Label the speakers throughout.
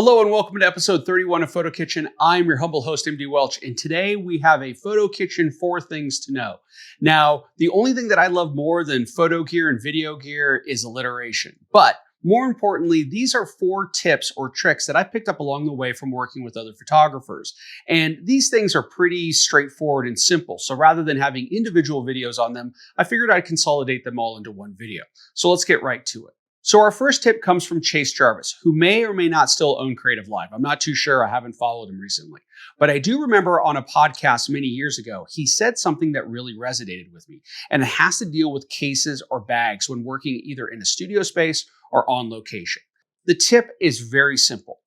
Speaker 1: Hello and welcome to episode 31 of PhotoKitchen. I'm your humble host, MD Welch, and today we have a PhotoKitchen 4 things to know. Now, the only thing that I love more than photo gear and video gear is alliteration. But more importantly, these are 4 tips or tricks that I picked up along the way from working with other photographers. And these things are pretty straightforward and simple. So rather than having individual videos on them, I figured I'd consolidate them all into one video. So let's get right to it. So our first tip comes from Chase Jarvis, who may or may not still own Creative Live. I'm not too sure. I haven't followed him recently. But I do remember on a podcast many years ago, he said something that really resonated with me. And it has to deal with cases or bags when working either in a studio space or on location. The tip is very simple.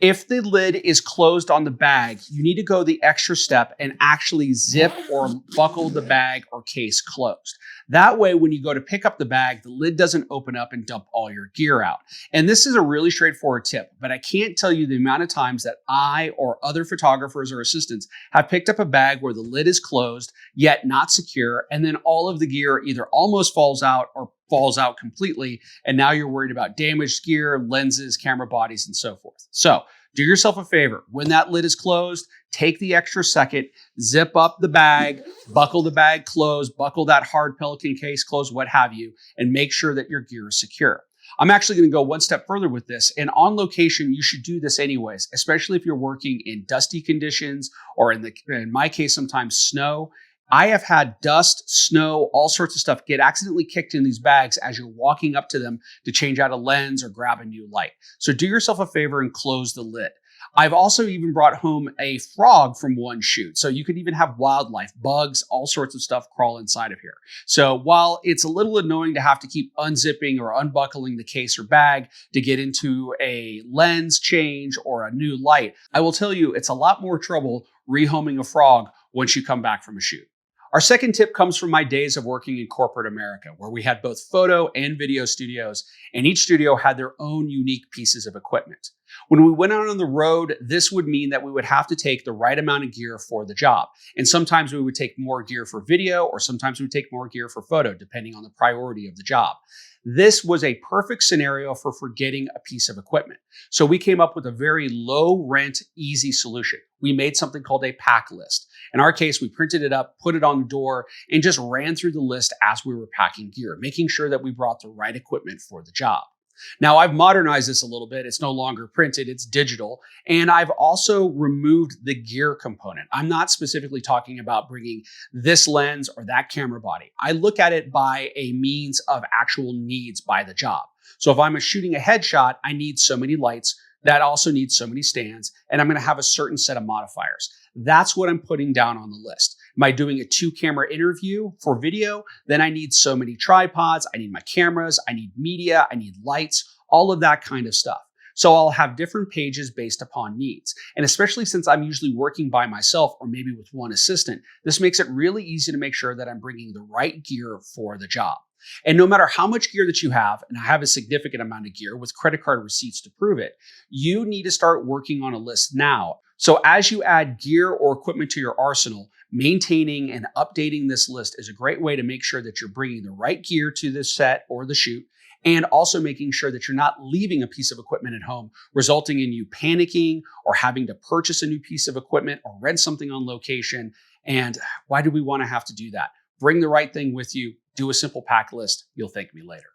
Speaker 1: If the lid is closed on the bag, you need to go the extra step and actually zip or buckle the bag or case closed. That way, when you go to pick up the bag, the lid doesn't open up and dump all your gear out. And this is a really straightforward tip, but I can't tell you the amount of times that I or other photographers or assistants have picked up a bag where the lid is closed, yet not secure, and then all of the gear either almost falls out or falls out completely, and now you're worried about damaged gear, lenses, camera bodies, and so forth. So do yourself a favor. When that lid is closed, take the extra second, zip up the bag, buckle the bag closed, buckle that hard Pelican case closed, what have you, and make sure that your gear is secure. I'm actually going to go one step further with this, and on location, you should do this anyways, especially if you're working in dusty conditions or in my case, sometimes snow. I have had dust, snow, all sorts of stuff get accidentally kicked in these bags as you're walking up to them to change out a lens or grab a new light. So do yourself a favor and close the lid. I've also even brought home a frog from one shoot. So you could even have wildlife, bugs, all sorts of stuff crawl inside of here. So while it's a little annoying to have to keep unzipping or unbuckling the case or bag to get into a lens change or a new light, I will tell you it's a lot more trouble rehoming a frog once you come back from a shoot. Our second tip comes from my days of working in corporate America, where we had both photo and video studios, and each studio had their own unique pieces of equipment. When we went out on the road, this would mean that we would have to take the right amount of gear for the job. And sometimes we would take more gear for video, or sometimes we would take more gear for photo, depending on the priority of the job. This was a perfect scenario for forgetting a piece of equipment. So we came up with a very low rent, easy solution. We made something called a pack list. In our case, we printed it up, put it on the door, and just ran through the list as we were packing gear, making sure that we brought the right equipment for the job. Now, I've modernized this a little bit. It's no longer printed, it's digital. And I've also removed the gear component. I'm not specifically talking about bringing this lens or that camera body. I look at it by a means of actual needs by the job. So if I'm shooting a headshot, I need so many lights. That also needs so many stands, and I'm going to have a certain set of modifiers. That's what I'm putting down on the list. Am I doing a 2-camera interview for video? Then I need so many tripods, I need my cameras, I need media, I need lights, all of that kind of stuff. So I'll have different pages based upon needs. And especially since I'm usually working by myself or maybe with one assistant, this makes it really easy to make sure that I'm bringing the right gear for the job. And no matter how much gear that you have, and I have a significant amount of gear with credit card receipts to prove it, you need to start working on a list now. So as you add gear or equipment to your arsenal, maintaining and updating this list is a great way to make sure that you're bringing the right gear to the set or the shoot, and also making sure that you're not leaving a piece of equipment at home, resulting in you panicking or having to purchase a new piece of equipment or rent something on location. And why do we want to have to do that? Bring the right thing with you. Do a simple pack list. You'll thank me later.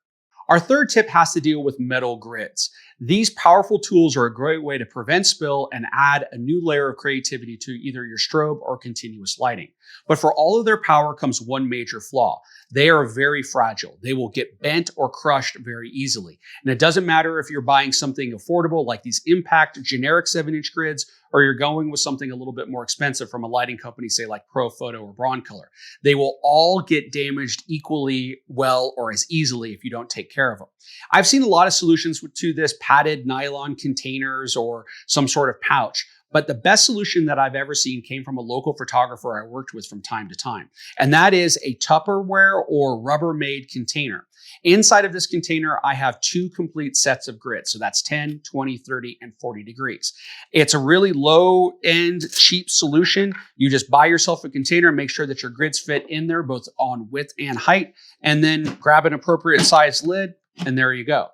Speaker 1: Our third tip has to deal with metal grids. These powerful tools are a great way to prevent spill and add a new layer of creativity to either your strobe or continuous lighting. But for all of their power comes one major flaw. They are very fragile. They will get bent or crushed very easily. And it doesn't matter if you're buying something affordable like these Impact generic 7-inch grids, or you're going with something a little bit more expensive from a lighting company, say like Pro Photo or Broncolor. They will all get damaged equally well or as easily if you don't take care of them. I've seen a lot of solutions to this, padded nylon containers or some sort of pouch. But the best solution that I've ever seen came from a local photographer I worked with from time to time. And that is a Tupperware or Rubbermaid container. Inside of this container, I have 2 complete sets of grids. So that's 10, 20, 30, and 40 degrees. It's a really low-end, cheap solution. You just buy yourself a container, make sure that your grids fit in there, both on width and height, and then grab an appropriate size lid, and there you go.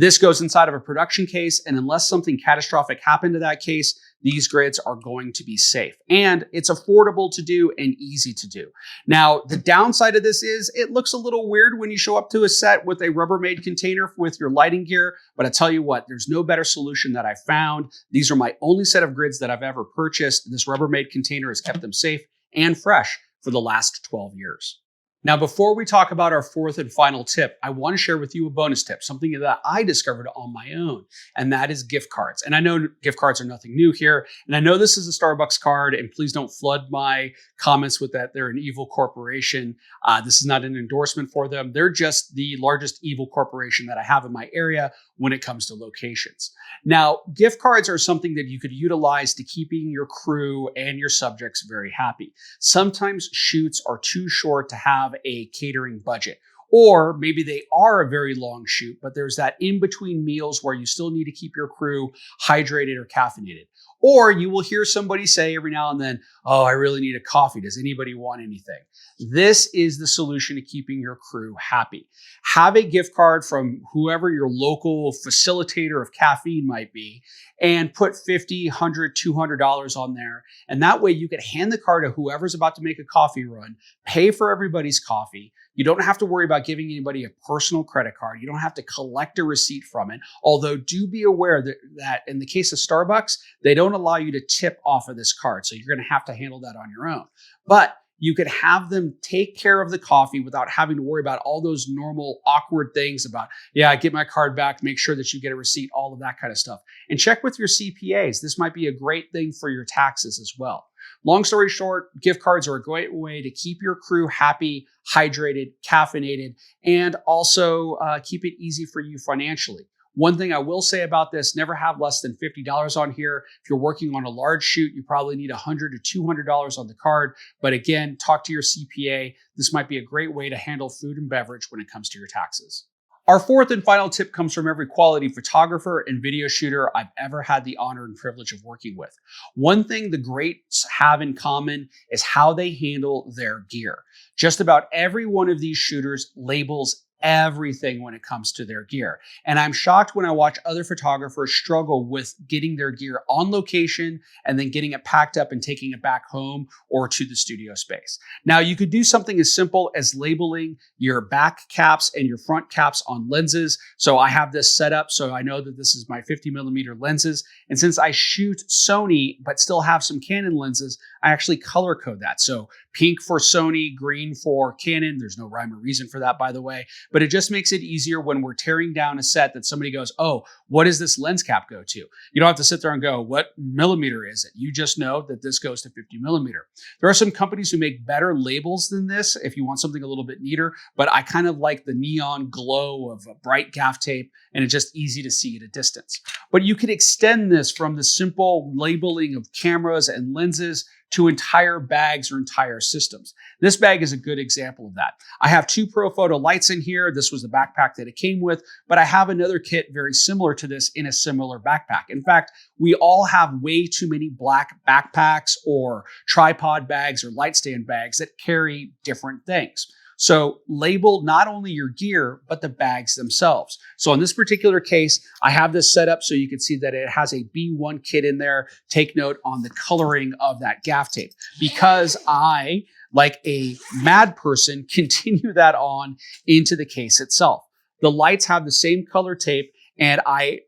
Speaker 1: This goes inside of a production case, and unless something catastrophic happened to that case, these grids are going to be safe. And it's affordable to do and easy to do. Now, the downside of this is it looks a little weird when you show up to a set with a Rubbermaid container with your lighting gear, but I tell you what, there's no better solution that I found. These are my only set of grids that I've ever purchased. This Rubbermaid container has kept them safe and fresh for the last 12 years. Now, before we talk about our fourth and final tip, I want to share with you a bonus tip, something that I discovered on my own, and that is gift cards. And I know gift cards are nothing new here, and I know this is a Starbucks card, and please don't flood my comments with that they're an evil corporation. This is not an endorsement for them. They're just the largest evil corporation that I have in my area when it comes to locations. Now, gift cards are something that you could utilize to keeping your crew and your subjects very happy. Sometimes shoots are too short to have a catering budget. Or maybe they are a very long shoot, but there's that in-between meals where you still need to keep your crew hydrated or caffeinated. Or you will hear somebody say every now and then, oh, I really need a coffee. Does anybody want anything? This is the solution to keeping your crew happy. Have a gift card from whoever your local facilitator of caffeine might be and put $50, $100, $200 on there. And that way you could hand the card to whoever's about to make a coffee run, pay for everybody's coffee. You don't have to worry about giving anybody a personal credit card. You don't have to collect a receipt from it. Although do be aware that in the case of Starbucks, they don't allow you to tip off of this card. So you're going to have to handle that on your own. But you could have them take care of the coffee without having to worry about all those normal awkward things about, yeah, get my card back, make sure that you get a receipt, all of that kind of stuff. And check with your CPAs. This might be a great thing for your taxes as well. Long story short, gift cards are a great way to keep your crew happy, hydrated, caffeinated, and also keep it easy for you financially. One thing I will say about this, never have less than $50 on here. If you're working on a large shoot, you probably need $100 to $200 on the card. But again, talk to your CPA. This might be a great way to handle food and beverage when it comes to your taxes. Our fourth and final tip comes from every quality photographer and video shooter I've ever had the honor and privilege of working with. One thing the greats have in common is how they handle their gear. Just about every one of these shooters labels everything when it comes to their gear. And I'm shocked when I watch other photographers struggle with getting their gear on location and then getting it packed up and taking it back home or to the studio space. Now, you could do something as simple as labeling your back caps and your front caps on lenses. So I have this set up so I know that this is my 50mm lenses. And since I shoot Sony, but still have some Canon lenses, I actually color code that. So pink for Sony, green for Canon. There's no rhyme or reason for that, by the way. But it just makes it easier when we're tearing down a set that somebody goes, oh, what does this lens cap go to? You don't have to sit there and go, what millimeter is it? You just know that this goes to 50mm. There are some companies who make better labels than this if you want something a little bit neater, but I kind of like the neon glow of a bright gaff tape, and it's just easy to see at a distance. But you could extend this from the simple labeling of cameras and lenses to entire bags or entire systems. This bag is a good example of that. I have two ProPhoto lights in here. This was the backpack that it came with, but I have another kit very similar to this in a similar backpack. In fact, we all have way too many black backpacks or tripod bags or light stand bags that carry different things. So label not only your gear, but the bags themselves. So in this particular case, I have this set up so you can see that it has a B1 kit in there. Take note on the coloring of that gaff tape because I, like a mad person, continue that on into the case itself. The lights have the same color tape, and I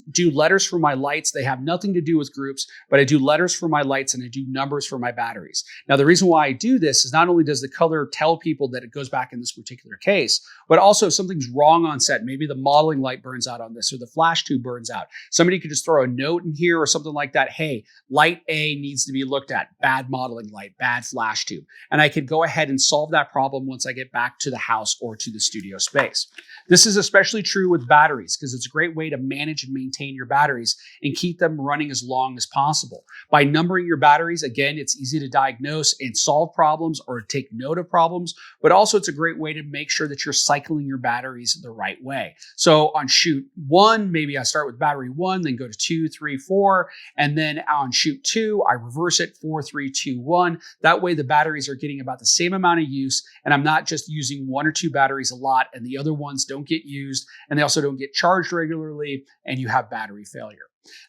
Speaker 1: do letters for my lights. They have nothing to do with groups, but I do letters for my lights and I do numbers for my batteries. Now, the reason why I do this is not only does the color tell people that it goes back in this particular case, but also if something's wrong on set, maybe the modeling light burns out on this or the flash tube burns out. Somebody could just throw a note in here or something like that. Hey, light A needs to be looked at. Bad modeling light, bad flash tube. And I could go ahead and solve that problem once I get back to the house or to the studio space. This is especially true with batteries because it's a great way to manage manage and maintain your batteries and keep them running as long as possible. By numbering your batteries, again, it's easy to diagnose and solve problems or take note of problems, but also it's a great way to make sure that you're cycling your batteries the right way. So on shoot 1, maybe I start with battery 1, then go to 2, 3, 4, and then on shoot 2, I reverse it 4, 3, 2, 1. That way the batteries are getting about the same amount of use, and I'm not just using 1 or 2 batteries a lot and the other ones don't get used, and they also don't get charged regularly, and you have battery failure.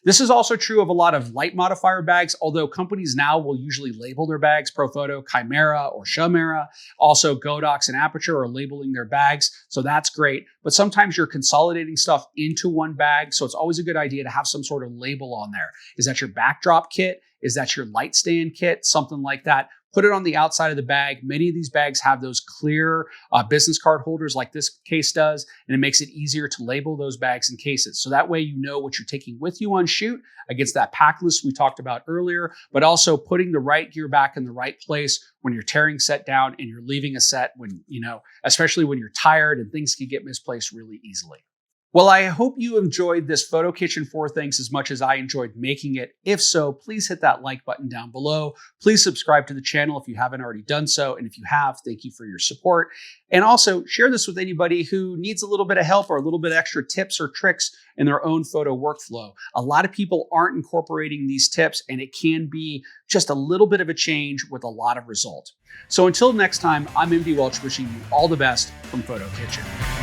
Speaker 1: This is also true of a lot of light modifier bags, although companies now will usually label their bags. Profoto, Chimera, or Shumera. Also, Godox and Aperture are labeling their bags, so that's great. But sometimes you're consolidating stuff into one bag, so it's always a good idea to have some sort of label on there. Is that your backdrop kit? Is that your light stand kit? Something like that. Put it on the outside of the bag. Many of these bags have those clear business card holders like this case does, and it makes it easier to label those bags and cases. So that way you know what you're taking with you on shoot against that pack list we talked about earlier, but also putting the right gear back in the right place when you're tearing set down and you're leaving a set when, especially when you're tired and things can get misplaced really easily. Well, I hope you enjoyed this PhotoKitchen 4 Things as much as I enjoyed making it. If so, please hit that like button down below. Please subscribe to the channel if you haven't already done so. And if you have, thank you for your support. And also share this with anybody who needs a little bit of help or a little bit extra tips or tricks in their own photo workflow. A lot of people aren't incorporating these tips, and it can be just a little bit of a change with a lot of result. So until next time, I'm MD Welch wishing you all the best from PhotoKitchen.